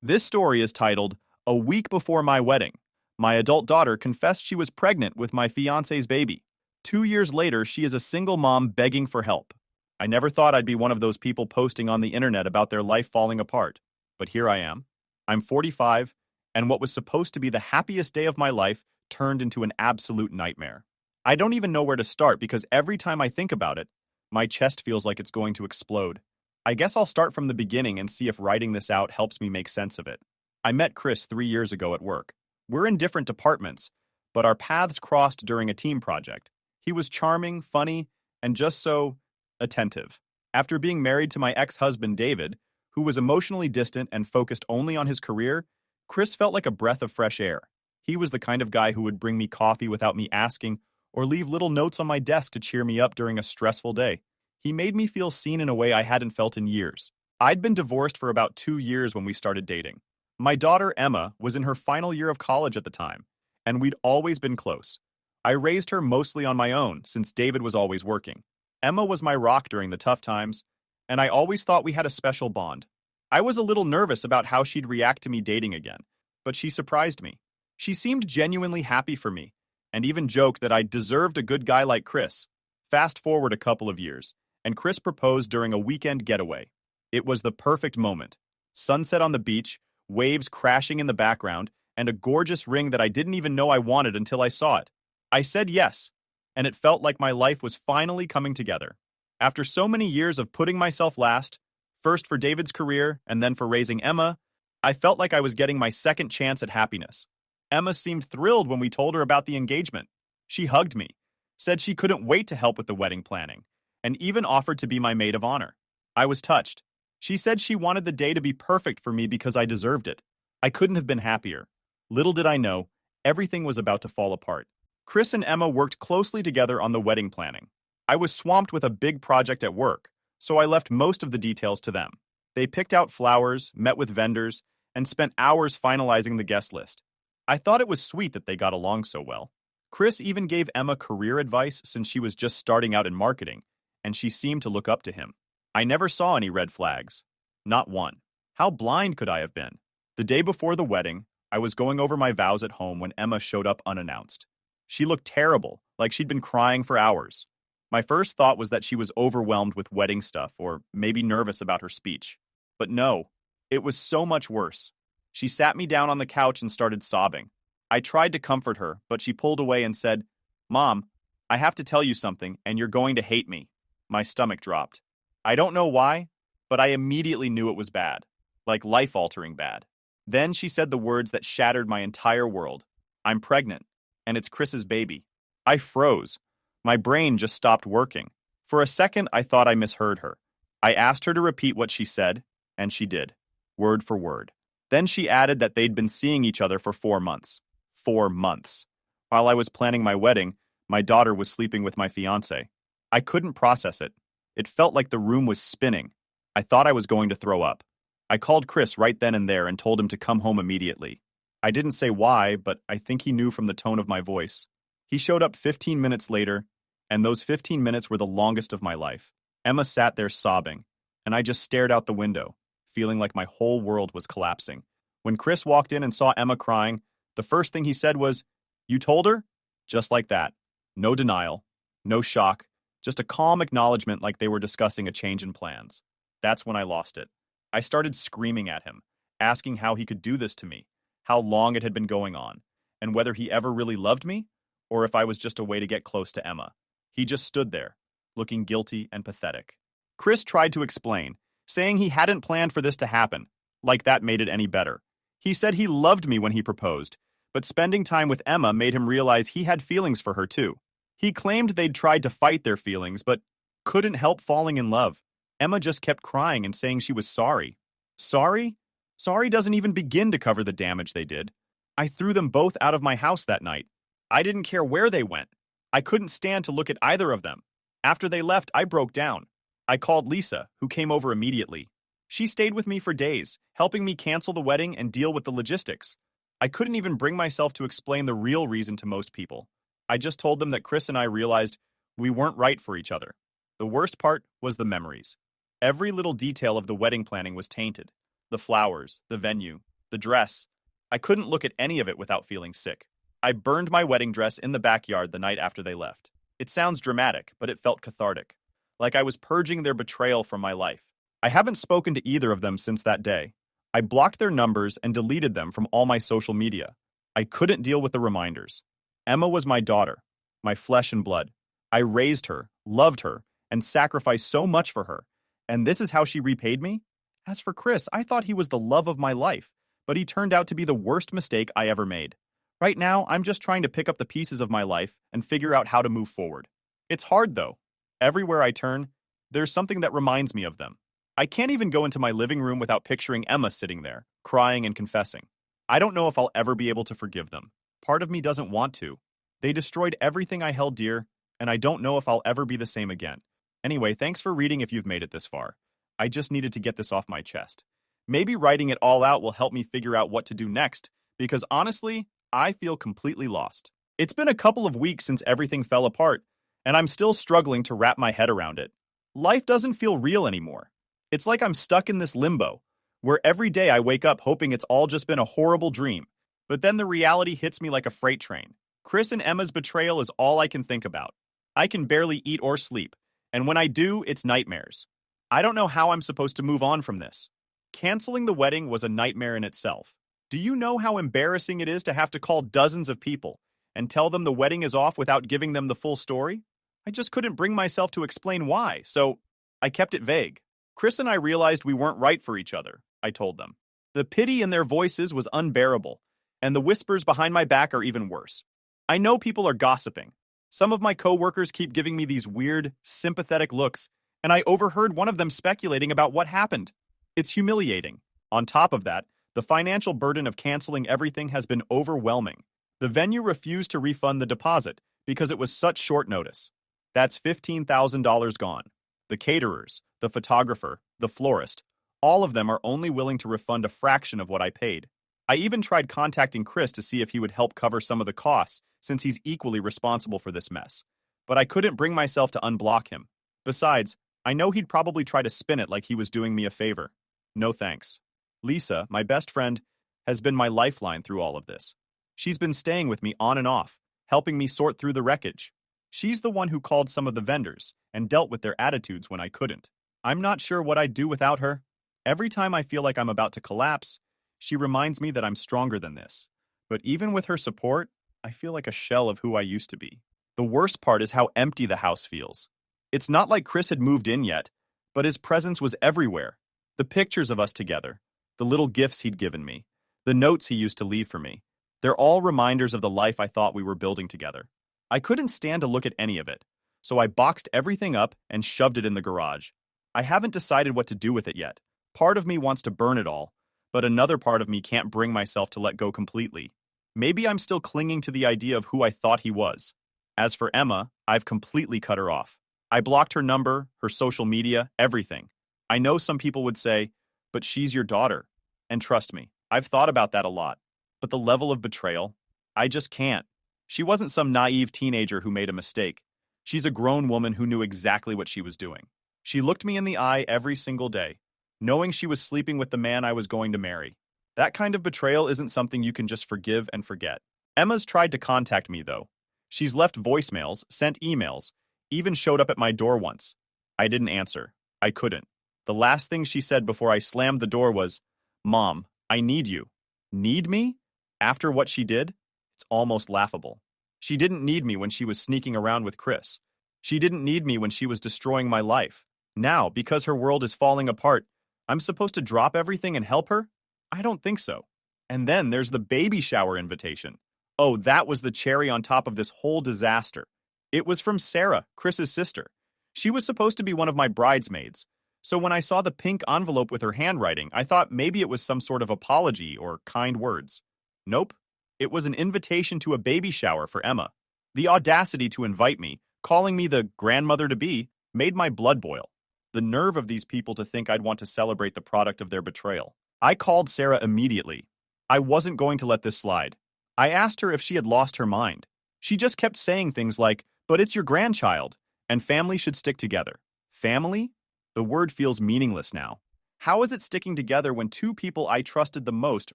This story is titled, A Week Before My Wedding. My adult daughter confessed she was pregnant with my fiance's baby. 2 years later, she is a single mom begging for help. I never thought I'd be one of those people posting on the internet about their life falling apart. But here I am. I'm 45, and what was supposed to be the happiest day of my life turned into an absolute nightmare. I don't even know where to start because every time I think about it, my chest feels like it's going to explode. I guess I'll start from the beginning and see if writing this out helps me make sense of it. I met Chris 3 years ago at work. We're in different departments, but our paths crossed during a team project. He was charming, funny, and just so attentive. After being married to my ex-husband David, who was emotionally distant and focused only on his career, Chris felt like a breath of fresh air. He was the kind of guy who would bring me coffee without me asking or leave little notes on my desk to cheer me up during a stressful day. He made me feel seen in a way I hadn't felt in years. I'd been divorced for about 2 years when we started dating. My daughter, Emma, was in her final year of college at the time, and we'd always been close. I raised her mostly on my own since David was always working. Emma was my rock during the tough times, and I always thought we had a special bond. I was a little nervous about how she'd react to me dating again, but she surprised me. She seemed genuinely happy for me, and even joked that I deserved a good guy like Chris. Fast forward a couple of years, and Chris proposed during a weekend getaway. It was the perfect moment. Sunset on the beach, waves crashing in the background, and a gorgeous ring that I didn't even know I wanted until I saw it. I said yes, and it felt like my life was finally coming together. After so many years of putting myself last, first for David's career and then for raising Emma, I felt like I was getting my second chance at happiness. Emma seemed thrilled when we told her about the engagement. She hugged me, said she couldn't wait to help with the wedding planning, and even offered to be my maid of honor. I was touched. She said she wanted the day to be perfect for me because I deserved it. I couldn't have been happier. Little did I know, everything was about to fall apart. Chris and Emma worked closely together on the wedding planning. I was swamped with a big project at work, so I left most of the details to them. They picked out flowers, met with vendors, and spent hours finalizing the guest list. I thought it was sweet that they got along so well. Chris even gave Emma career advice since she was just starting out in marketing, and she seemed to look up to him. I never saw any red flags. Not one. How blind could I have been? The day before the wedding, I was going over my vows at home when Emma showed up unannounced. She looked terrible, like she'd been crying for hours. My first thought was that she was overwhelmed with wedding stuff or maybe nervous about her speech. But no, it was so much worse. She sat me down on the couch and started sobbing. I tried to comfort her, but she pulled away and said, "Mom, I have to tell you something, and you're going to hate me." My stomach dropped. I don't know why, but I immediately knew it was bad, like life-altering bad. Then she said the words that shattered my entire world. "I'm pregnant, and it's Chris's baby." I froze. My brain just stopped working. For a second, I thought I misheard her. I asked her to repeat what she said, and she did, word for word. Then she added that they'd been seeing each other for 4 months. 4 months. While I was planning my wedding, my daughter was sleeping with my fiancé. I couldn't process it. It felt like the room was spinning. I thought I was going to throw up. I called Chris right then and there and told him to come home immediately. I didn't say why, but I think he knew from the tone of my voice. He showed up 15 minutes later, and those 15 minutes were the longest of my life. Emma sat there sobbing, and I just stared out the window, feeling like my whole world was collapsing. When Chris walked in and saw Emma crying, the first thing he said was, "You told her?" Just like that. No denial, no shock, just a calm acknowledgement like they were discussing a change in plans. That's when I lost it. I started screaming at him, asking how he could do this to me, how long it had been going on, and whether he ever really loved me, or if I was just a way to get close to Emma. He just stood there, looking guilty and pathetic. Chris tried to explain, saying he hadn't planned for this to happen, like that made it any better. He said he loved me when he proposed, but spending time with Emma made him realize he had feelings for her too. He claimed they'd tried to fight their feelings, but couldn't help falling in love. Emma just kept crying and saying she was sorry. Sorry? Sorry doesn't even begin to cover the damage they did. I threw them both out of my house that night. I didn't care where they went. I couldn't stand to look at either of them. After they left, I broke down. I called Lisa, who came over immediately. She stayed with me for days, helping me cancel the wedding and deal with the logistics. I couldn't even bring myself to explain the real reason to most people. I just told them that Chris and I realized we weren't right for each other. The worst part was the memories. Every little detail of the wedding planning was tainted. The flowers, the venue, the dress. I couldn't look at any of it without feeling sick. I burned my wedding dress in the backyard the night after they left. It sounds dramatic, but it felt cathartic, like I was purging their betrayal from my life. I haven't spoken to either of them since that day. I blocked their numbers and deleted them from all my social media. I couldn't deal with the reminders. Emma was my daughter, my flesh and blood. I raised her, loved her, and sacrificed so much for her. And this is how she repaid me? As for Chris, I thought he was the love of my life, but he turned out to be the worst mistake I ever made. Right now, I'm just trying to pick up the pieces of my life and figure out how to move forward. It's hard, though. Everywhere I turn, there's something that reminds me of them. I can't even go into my living room without picturing Emma sitting there, crying and confessing. I don't know if I'll ever be able to forgive them. Part of me doesn't want to. They destroyed everything I held dear, and I don't know if I'll ever be the same again. Anyway, thanks for reading if you've made it this far. I just needed to get this off my chest. Maybe writing it all out will help me figure out what to do next, because honestly, I feel completely lost. It's been a couple of weeks since everything fell apart, and I'm still struggling to wrap my head around it. Life doesn't feel real anymore. It's like I'm stuck in this limbo, where every day I wake up hoping it's all just been a horrible dream, but then the reality hits me like a freight train. Chris and Emma's betrayal is all I can think about. I can barely eat or sleep, and when I do, it's nightmares. I don't know how I'm supposed to move on from this. Canceling the wedding was a nightmare in itself. Do you know how embarrassing it is to have to call dozens of people and tell them the wedding is off without giving them the full story? I just couldn't bring myself to explain why, so I kept it vague. Chris and I realized we weren't right for each other, I told them. The pity in their voices was unbearable, and the whispers behind my back are even worse. I know people are gossiping. Some of my coworkers keep giving me these weird, sympathetic looks, and I overheard one of them speculating about what happened. It's humiliating. On top of that, the financial burden of canceling everything has been overwhelming. The venue refused to refund the deposit because it was such short notice. That's $15,000 gone. The caterers, the photographer, the florist, all of them are only willing to refund a fraction of what I paid. I even tried contacting Chris to see if he would help cover some of the costs, since he's equally responsible for this mess. But I couldn't bring myself to unblock him. Besides, I know he'd probably try to spin it like he was doing me a favor. No thanks. Lisa, my best friend, has been my lifeline through all of this. She's been staying with me on and off, helping me sort through the wreckage. She's the one who called some of the vendors and dealt with their attitudes when I couldn't. I'm not sure what I'd do without her. Every time I feel like I'm about to collapse, she reminds me that I'm stronger than this. But even with her support, I feel like a shell of who I used to be. The worst part is how empty the house feels. It's not like Chris had moved in yet, but his presence was everywhere. The pictures of us together, the little gifts he'd given me, the notes he used to leave for me. They're all reminders of the life I thought we were building together. I couldn't stand to look at any of it, so I boxed everything up and shoved it in the garage. I haven't decided what to do with it yet. Part of me wants to burn it all, but another part of me can't bring myself to let go completely. Maybe I'm still clinging to the idea of who I thought he was. As for Emma, I've completely cut her off. I blocked her number, her social media, everything. I know some people would say, but she's your daughter. And trust me, I've thought about that a lot. But the level of betrayal, I just can't. She wasn't some naive teenager who made a mistake. She's a grown woman who knew exactly what she was doing. She looked me in the eye every single day, knowing she was sleeping with the man I was going to marry. That kind of betrayal isn't something you can just forgive and forget. Emma's tried to contact me, though. She's left voicemails, sent emails, even showed up at my door once. I didn't answer. I couldn't. The last thing she said before I slammed the door was, "Mom, I need you." Need me? After what she did? It's almost laughable. She didn't need me when she was sneaking around with Chris. She didn't need me when she was destroying my life. Now, because her world is falling apart, I'm supposed to drop everything and help her? I don't think so. And then there's the baby shower invitation. Oh, that was the cherry on top of this whole disaster. It was from Sarah, Chris's sister. She was supposed to be one of my bridesmaids. So when I saw the pink envelope with her handwriting, I thought maybe it was some sort of apology or kind words. Nope. It was an invitation to a baby shower for Emma. The audacity to invite me, calling me the grandmother-to-be, made my blood boil. The nerve of these people to think I'd want to celebrate the product of their betrayal. I called Sarah immediately. I wasn't going to let this slide. I asked her if she had lost her mind. She just kept saying things like, "But it's your grandchild, and family should stick together." Family? The word feels meaningless now. How is it sticking together when two people I trusted the most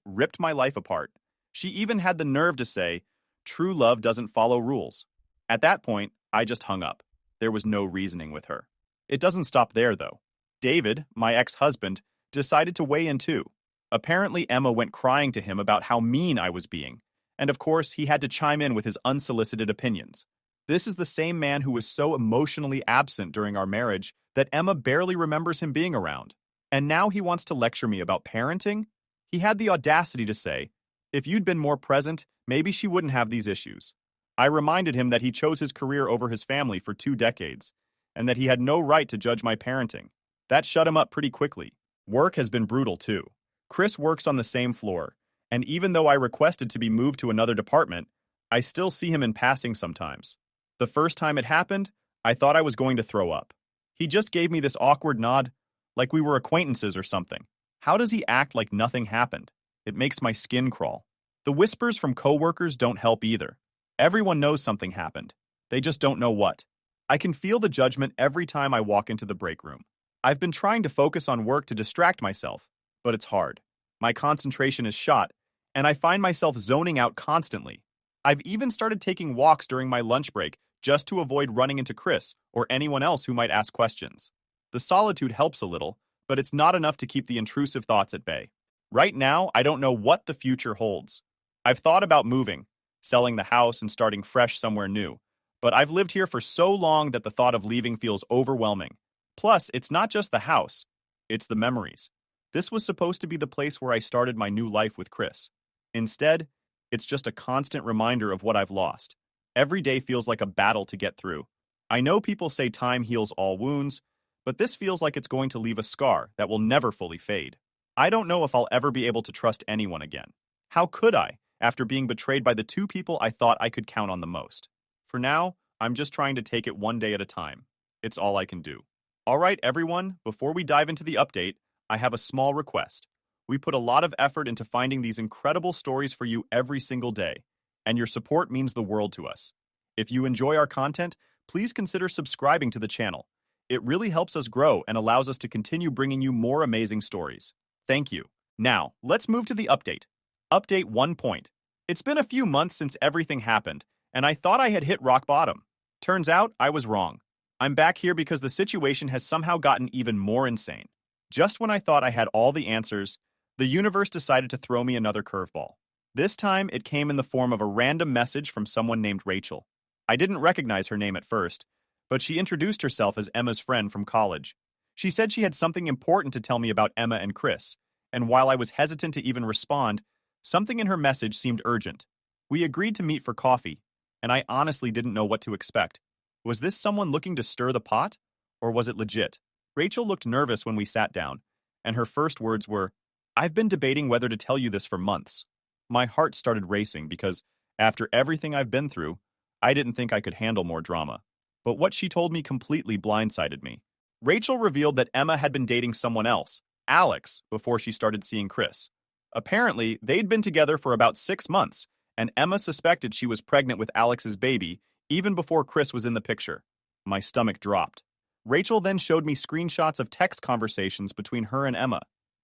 ripped my life apart? She even had the nerve to say, true love doesn't follow rules. At that point, I just hung up. There was no reasoning with her. It doesn't stop there, though. David, my ex-husband, decided to weigh in too. Apparently, Emma went crying to him about how mean I was being, and of course, he had to chime in with his unsolicited opinions. This is the same man who was so emotionally absent during our marriage that Emma barely remembers him being around. And now he wants to lecture me about parenting? He had the audacity to say, if you'd been more present, maybe she wouldn't have these issues. I reminded him that he chose his career over his family for 2 decades, and that he had no right to judge my parenting. That shut him up pretty quickly. Work has been brutal too. Chris works on the same floor, and even though I requested to be moved to another department, I still see him in passing sometimes. The first time it happened, I thought I was going to throw up. He just gave me this awkward nod, like we were acquaintances or something. How does he act like nothing happened? It makes my skin crawl. The whispers from coworkers don't help either. Everyone knows something happened. They just don't know what. I can feel the judgment every time I walk into the break room. I've been trying to focus on work to distract myself, but it's hard. My concentration is shot, and I find myself zoning out constantly. I've even started taking walks during my lunch break just to avoid running into Chris or anyone else who might ask questions. The solitude helps a little, but it's not enough to keep the intrusive thoughts at bay. Right now, I don't know what the future holds. I've thought about moving, selling the house and starting fresh somewhere new, but I've lived here for so long that the thought of leaving feels overwhelming. Plus, it's not just the house, it's the memories. This was supposed to be the place where I started my new life with Chris. Instead, it's just a constant reminder of what I've lost. Every day feels like a battle to get through. I know people say time heals all wounds, but this feels like it's going to leave a scar that will never fully fade. I don't know if I'll ever be able to trust anyone again. How could I, after being betrayed by the two people I thought I could count on the most? For now, I'm just trying to take it one day at a time. It's all I can do. All right, everyone, before we dive into the update, I have a small request. We put a lot of effort into finding these incredible stories for you every single day, and your support means the world to us. If you enjoy our content, please consider subscribing to the channel. It really helps us grow and allows us to continue bringing you more amazing stories. Thank you. Now, let's move to the update. Update 1 point. It's been a few months since everything happened, and I thought I had hit rock bottom. Turns out, I was wrong. I'm back here because the situation has somehow gotten even more insane. Just when I thought I had all the answers, the universe decided to throw me another curveball. This time, it came in the form of a random message from someone named Rachel. I didn't recognize her name at first, but she introduced herself as Emma's friend from college. She said she had something important to tell me about Emma and Chris, and while I was hesitant to even respond, something in her message seemed urgent. We agreed to meet for coffee, and I honestly didn't know what to expect. Was this someone looking to stir the pot? Or was it legit? Rachel looked nervous when we sat down, and her first words were, I've been debating whether to tell you this for months. My heart started racing because, after everything I've been through, I didn't think I could handle more drama. But what she told me completely blindsided me. Rachel revealed that Emma had been dating someone else, Alex, before she started seeing Chris. Apparently, they'd been together for about 6 months, and Emma suspected she was pregnant with Alex's baby even before Chris was in the picture. My stomach dropped. Rachel then showed me screenshots of text conversations between her and Emma.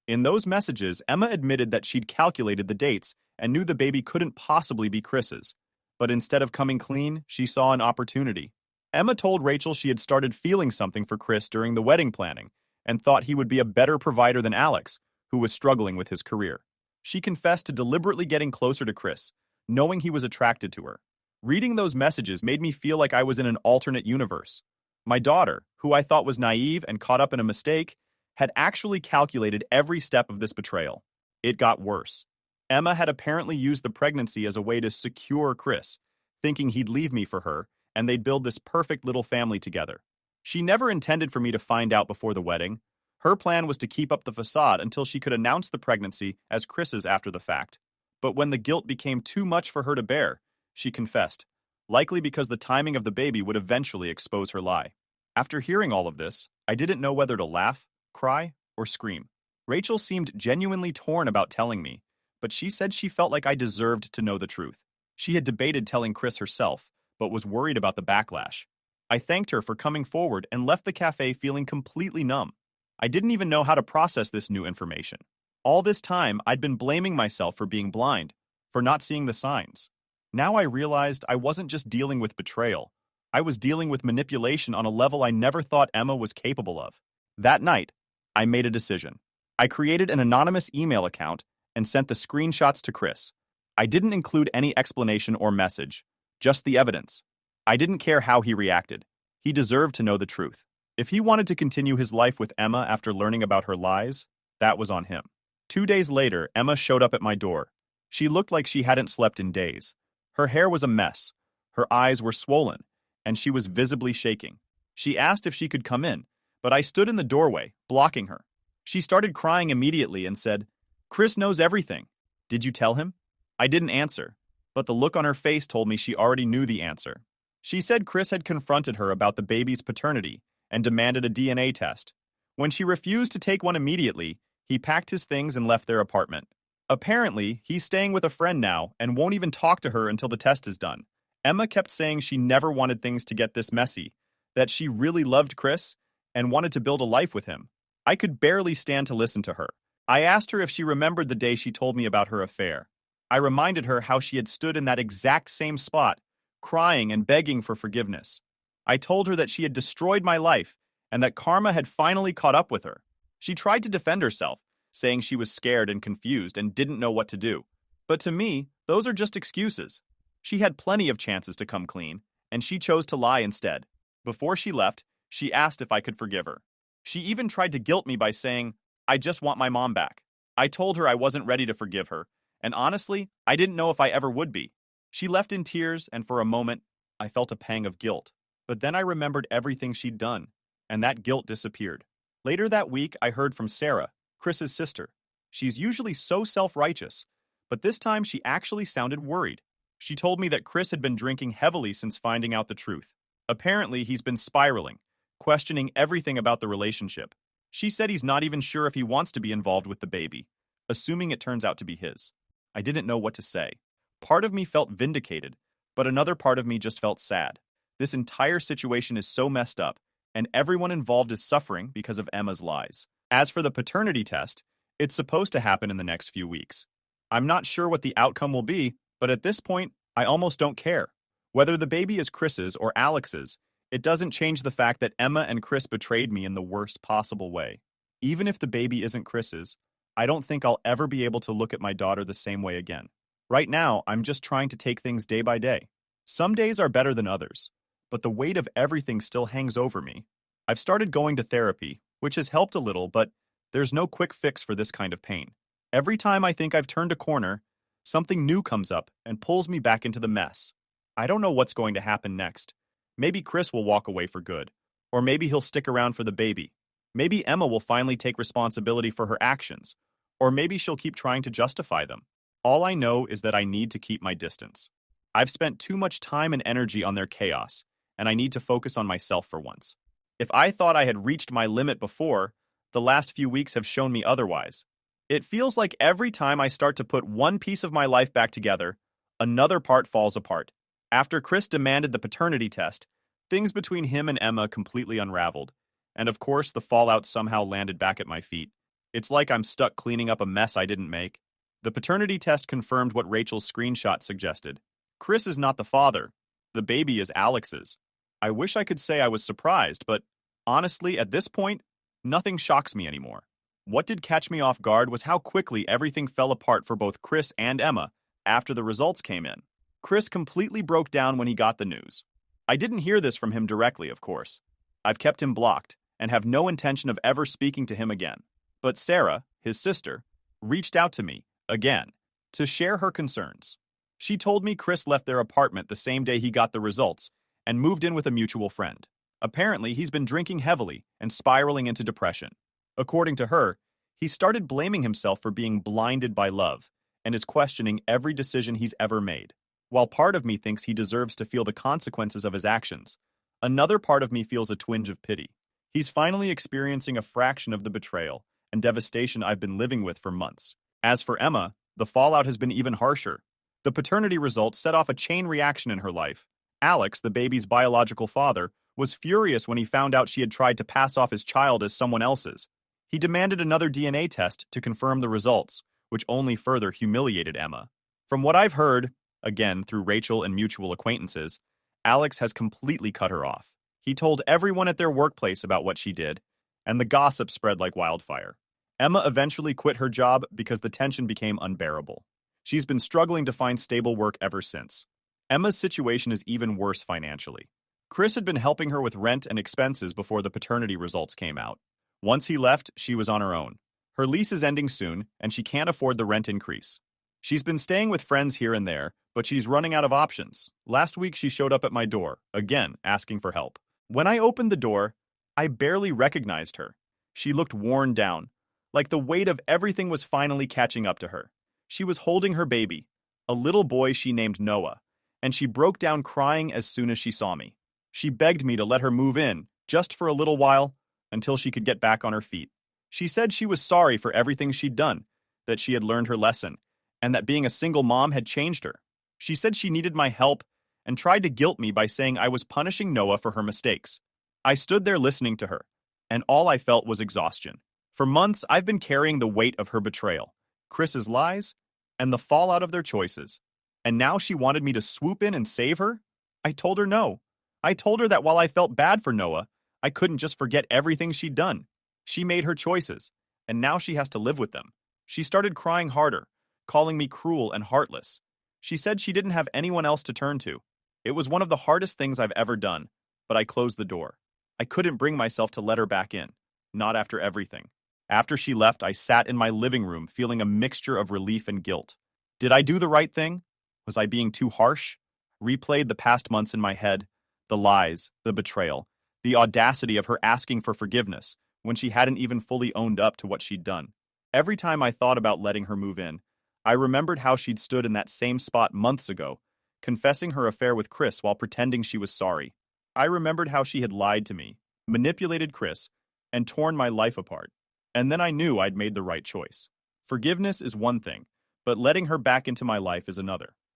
In those messages, Emma admitted that she'd calculated the dates and knew the baby couldn't possibly be Chris's. But instead of coming clean, she saw an opportunity. Emma told Rachel she had started feeling something for Chris during the wedding planning and thought he would be a better provider than Alex, who was struggling with his career. She confessed to deliberately getting closer to Chris, knowing he was attracted to her. Reading those messages made me feel like I was in an alternate universe. My daughter, who I thought was naive and caught up in a mistake, had actually calculated every step of this betrayal. It got worse. Emma had apparently used the pregnancy as a way to secure Chris, thinking he'd leave me for her, and they'd build this perfect little family together. She never intended for me to find out before the wedding. Her plan was to keep up the facade until she could announce the pregnancy as Chris's after the fact. But when the guilt became too much for her to bear, she confessed, likely because the timing of the baby would eventually expose her lie. After hearing all of this, I didn't know whether to laugh, cry, or scream. Rachel seemed genuinely torn about telling me, but she said she felt like I deserved to know the truth. She had debated telling Chris herself, but was worried about the backlash. I thanked her for coming forward and left the cafe feeling completely numb. I didn't even know how to process this new information. All this time, I'd been blaming myself for being blind, for not seeing the signs. Now I realized I wasn't just dealing with betrayal. I was dealing with manipulation on a level I never thought Emma was capable of. That night, I made a decision. I created an anonymous email account and sent the screenshots to Chris. I didn't include any explanation or message, just the evidence. I didn't care how he reacted. He deserved to know the truth. If he wanted to continue his life with Emma after learning about her lies, that was on him. 2 days later, Emma showed up at my door. She looked like she hadn't slept in days. Her hair was a mess. Her eyes were swollen, and she was visibly shaking. She asked if she could come in, but I stood in the doorway, blocking her. She started crying immediately and said, "Chris knows everything. Did you tell him?" I didn't answer, but the look on her face told me she already knew the answer. She said Chris had confronted her about the baby's paternity and demanded a DNA test. When she refused to take one immediately, he packed his things and left their apartment. Apparently, he's staying with a friend now and won't even talk to her until the test is done. Emma kept saying she never wanted things to get this messy, that she really loved Chris and wanted to build a life with him. I could barely stand to listen to her. I asked her if she remembered the day she told me about her affair. I reminded her how she had stood in that exact same spot, crying and begging for forgiveness. I told her that she had destroyed my life and that karma had finally caught up with her. She tried to defend herself, saying she was scared and confused and didn't know what to do. But to me, those are just excuses. She had plenty of chances to come clean, and she chose to lie instead. Before she left, she asked if I could forgive her. She even tried to guilt me by saying, "I just want my mom back." I told her I wasn't ready to forgive her, and honestly, I didn't know if I ever would be. She left in tears, and for a moment, I felt a pang of guilt. But then I remembered everything she'd done, and that guilt disappeared. Later that week, I heard from Sarah, Chris's sister. She's usually so self-righteous, but this time she actually sounded worried. She told me that Chris had been drinking heavily since finding out the truth. Apparently, he's been spiraling, questioning everything about the relationship. She said he's not even sure if he wants to be involved with the baby, assuming it turns out to be his. I didn't know what to say. Part of me felt vindicated, but another part of me just felt sad. This entire situation is so messed up, and everyone involved is suffering because of Emma's lies. As for the paternity test, it's supposed to happen in the next few weeks. I'm not sure what the outcome will be, but at this point, I almost don't care. Whether the baby is Chris's or Alex's, it doesn't change the fact that Emma and Chris betrayed me in the worst possible way. Even if the baby isn't Chris's, I don't think I'll ever be able to look at my daughter the same way again. Right now, I'm just trying to take things day by day. Some days are better than others, but the weight of everything still hangs over me. I've started going to therapy, which has helped a little, but there's no quick fix for this kind of pain. Every time I think I've turned a corner, something new comes up and pulls me back into the mess. I don't know what's going to happen next. Maybe Chris will walk away for good, or maybe he'll stick around for the baby. Maybe Emma will finally take responsibility for her actions, or maybe she'll keep trying to justify them. All I know is that I need to keep my distance. I've spent too much time and energy on their chaos, and I need to focus on myself for once. If I thought I had reached my limit before, the last few weeks have shown me otherwise. It feels like every time I start to put one piece of my life back together, another part falls apart. After Chris demanded the paternity test, things between him and Emma completely unraveled, and of course the fallout somehow landed back at my feet. It's like I'm stuck cleaning up a mess I didn't make. The paternity test confirmed what Rachel's screenshot suggested. Chris is not the father. The baby is Alex's. I wish I could say I was surprised, but honestly, at this point, nothing shocks me anymore. What did catch me off guard was how quickly everything fell apart for both Chris and Emma after the results came in. Chris completely broke down when he got the news. I didn't hear this from him directly, of course. I've kept him blocked and have no intention of ever speaking to him again. But Sarah, his sister, reached out to me, again, to share her concerns. She told me Chris left their apartment the same day he got the results and moved in with a mutual friend. Apparently, he's been drinking heavily and spiraling into depression. According to her, he started blaming himself for being blinded by love and is questioning every decision he's ever made. While part of me thinks he deserves to feel the consequences of his actions, another part of me feels a twinge of pity. He's finally experiencing a fraction of the betrayal and devastation I've been living with for months. As for Emma, the fallout has been even harsher. The paternity results set off a chain reaction in her life. Alex, the baby's biological father, was furious when he found out she had tried to pass off his child as someone else's. He demanded another DNA test to confirm the results, which only further humiliated Emma. From what I've heard, again through Rachel and mutual acquaintances, Alex has completely cut her off. He told everyone at their workplace about what she did, and the gossip spread like wildfire. Emma eventually quit her job because the tension became unbearable. She's been struggling to find stable work ever since. Emma's situation is even worse financially. Chris had been helping her with rent and expenses before the paternity results came out. Once he left, she was on her own. Her lease is ending soon, and she can't afford the rent increase. She's been staying with friends here and there, but she's running out of options. Last week, she showed up at my door, again, asking for help. When I opened the door, I barely recognized her. She looked worn down, like the weight of everything was finally catching up to her. She was holding her baby, a little boy she named Noah, and she broke down crying as soon as she saw me. She begged me to let her move in, just for a little while, until she could get back on her feet. She said she was sorry for everything she'd done, that she had learned her lesson, and that being a single mom had changed her. She said she needed my help and tried to guilt me by saying I was punishing Noah for her mistakes. I stood there listening to her, and all I felt was exhaustion. For months, I've been carrying the weight of her betrayal, Chris's lies, and the fallout of their choices. And now she wanted me to swoop in and save her? I told her no. I told her that while I felt bad for Noah, I couldn't just forget everything she'd done. She made her choices, and now she has to live with them. She started crying harder, calling me cruel and heartless. She said she didn't have anyone else to turn to. It was one of the hardest things I've ever done, but I closed the door. I couldn't bring myself to let her back in, not after everything. After she left, I sat in my living room feeling a mixture of relief and guilt. Did I do the right thing? Was I being too harsh? Replayed the past months in my head, the lies, the betrayal, the audacity of her asking for forgiveness when she hadn't even fully owned up to what she'd done. Every time I thought about letting her move in, I remembered how she'd stood in that same spot months ago, confessing her affair with Chris while pretending she was sorry. I remembered how she had lied to me, manipulated Chris, and torn my life apart. And then I knew I'd made the right choice. Forgiveness is one thing, but letting her back into my life is another.